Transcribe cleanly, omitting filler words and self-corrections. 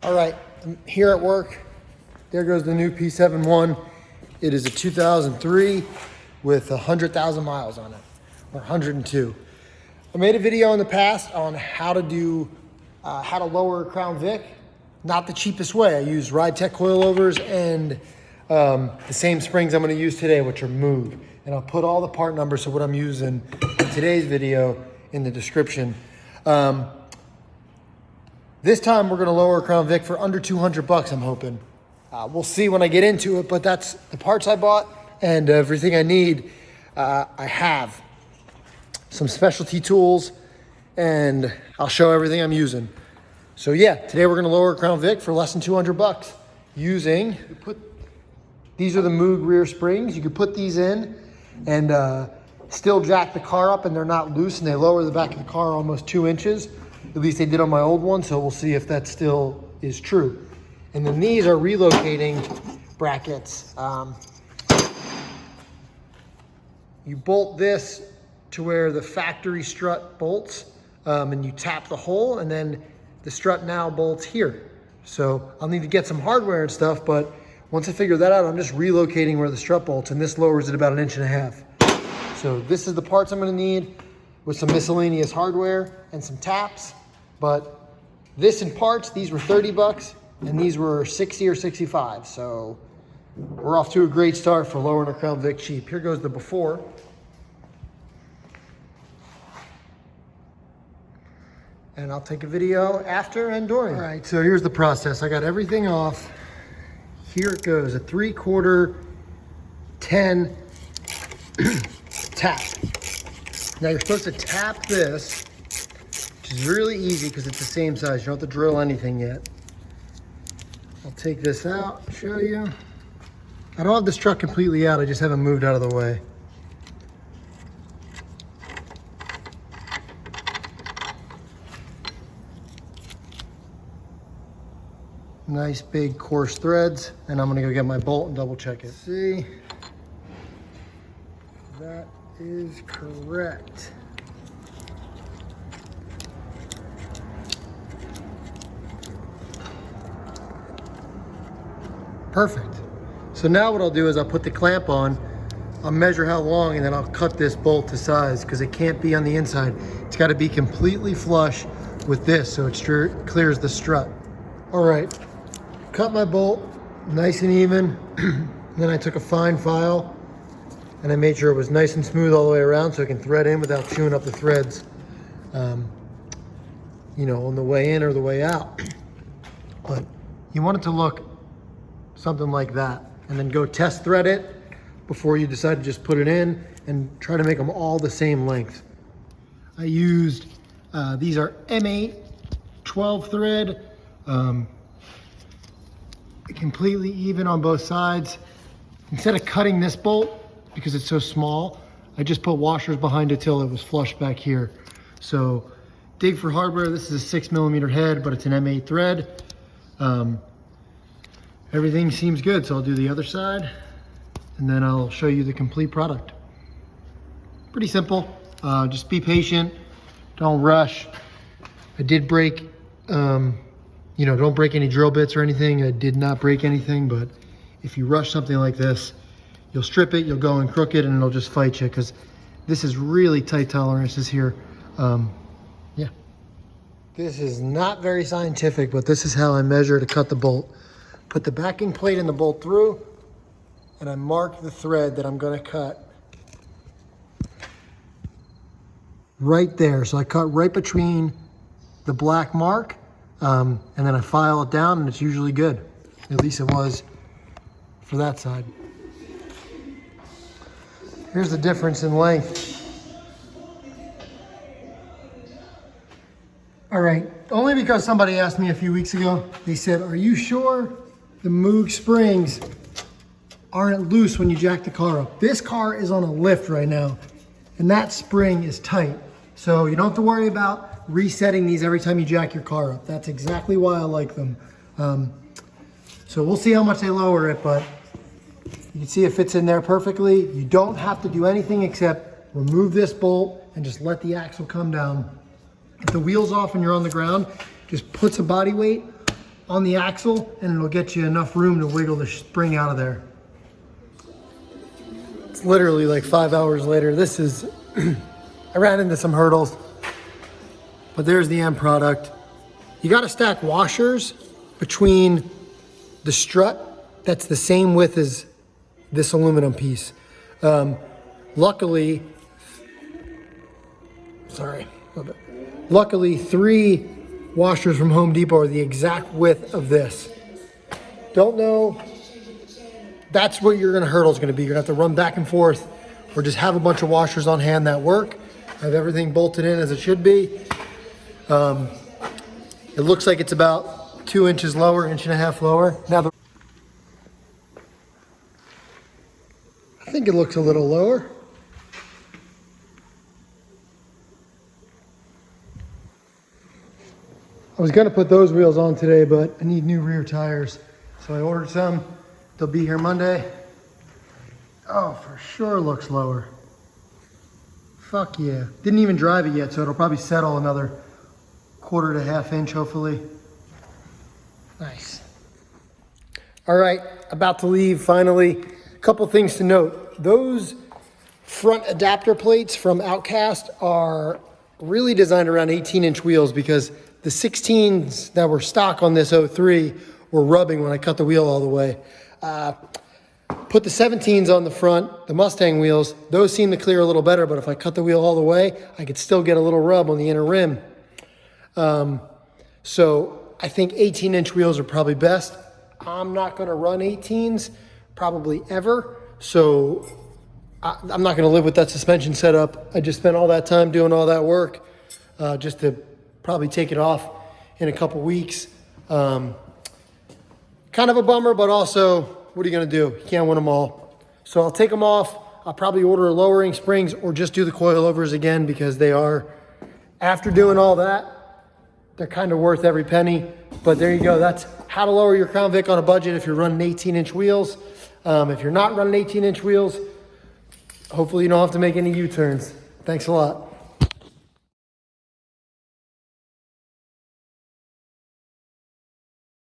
All right, I'm here at work. There goes the new P71. It is a 2003 with 100,000 miles on it, or 102. I made a video in the past on how to lower Crown Vic. Not the cheapest way. I use RideTech coilovers and the same springs I'm going to use today, which are Moog. And I'll put all the part numbers of what I'm using in today's video in the description. This time we're going to lower Crown Vic for under 200 bucks, I'm hoping. We'll see when I get into it, but that's the parts I bought and everything I need. I have some specialty tools and I'll show everything I'm using. So yeah, today we're going to lower Crown Vic for less than 200 bucks using, these are the Moog rear springs. You could put these in and still jack the car up and they're not loose and they lower the back of the car almost 2 inches. At least they did on my old one, so we'll see if that still is true. And then these are relocating brackets. You bolt this to where the factory strut bolts, and you tap the hole, and then the strut now bolts here. So I'll need to get some hardware and stuff, but once I figure that out, I'm just relocating where the strut bolts, and this lowers it about 1.5 inches. So this is the parts I'm gonna need with some miscellaneous hardware and some taps. But this in parts, these were 30 bucks and these were 60 or 65. So we're off to a great start for lowering a Crown Vic cheap. Here goes the before. And I'll take a video after and during. All right, so here's the process. I got everything off. Here it goes, a 3/4 10 tap. Now you're supposed to tap this, which is really easy because it's the same size. You don't have to drill anything yet. I'll take this out, show you. I don't have this truck completely out, I just haven't moved out of the way. Nice big coarse threads, and I'm gonna go get my bolt and double check it. See, that is correct. Perfect. So now what I'll do is I'll put the clamp on, I'll measure how long, and then I'll cut this bolt to size because it can't be on the inside. It's got to be completely flush with this so it clears the strut. All right, cut my bolt nice and even. Then I took a fine file and I made sure it was nice and smooth all the way around so I can thread in without chewing up the threads, you know, on the way in or the way out. But you want it to look something like that, and then go test thread it before you decide to just put it in, and try to make them all the same length. I used, these are M8 12 thread, completely even on both sides. Instead of cutting this bolt, because it's so small, I just put washers behind it till it was flush back here. So dig for hardware, this is a 6mm head, but it's an M8 thread. Everything seems good, so I'll do the other side and then I'll show you the complete product. Pretty simple, just be patient, don't rush. I did break, you know, don't break any drill bits or anything. I did not break anything, but if you rush something like this, you'll strip it, you'll go and crook it, and it'll just fight you because this is really tight tolerances here. Yeah. This is not very scientific, but this is how I measure to cut the bolt. Put the backing plate in the bolt through, and I mark the thread that I'm gonna cut right there. So I cut right between the black mark, and then I file it down, and it's usually good. At least it was for that side. Here's the difference in length. All right, only because somebody asked me a few weeks ago, they said, are you sure the Moog springs aren't loose when you jack the car up? This car is on a lift right now, and that spring is tight. So you don't have to worry about resetting these every time you jack your car up. That's exactly why I like them. So we'll see how much they lower it, but you can see it fits in there perfectly. You don't have to do anything except remove this bolt and just let the axle come down. If the wheel's off and you're on the ground, just put some body weight on the axle, and it'll get you enough room to wiggle the spring out of there. It's literally like 5 hours later. This is, I ran into some hurdles, but there's the end product. You got to stack washers between the strut that's the same width as this aluminum piece. Luckily, 3 washers from Home Depot are the exact width of this. Don't know. That's what your hurdle is going to be. You're going to have to run back and forth or just have a bunch of washers on hand that work. Have everything bolted in as it should be. It looks like it's about 2 inches lower, 1.5 inches lower. Now, I think it looks a little lower. I was gonna put those wheels on today, but I need new rear tires. So I ordered some. They'll be here Monday. Oh, for sure looks lower. Fuck yeah. Didn't even drive it yet, so it'll probably settle another 1/4 to 1/2 inch, hopefully. Nice. All right, about to leave finally. A couple things to note. Those front adapter plates from Outcast are really designed around 18-inch wheels because the 16s that were stock on this 03 were rubbing when I cut the wheel all the way. Put the 17s on the front, the Mustang wheels. Those seem to clear a little better, but if I cut the wheel all the way, I could still get a little rub on the inner rim. So I think 18-inch wheels are probably best. I'm not going to run 18s probably ever, so I'm not going to live with that suspension setup. I just spent all that time doing all that work just to probably take it off in a couple weeks. Kind of a bummer, but also, what are you going to do? You can't win them all. So I'll take them off. I'll probably order lowering springs or just do the coilovers again because they are, after doing all that, they're kind of worth every penny. But there you go. That's how to lower your Crown Vic on a budget if you're running 18-inch wheels. If you're not running 18-inch wheels, hopefully you don't have to make any U-turns. Thanks a lot.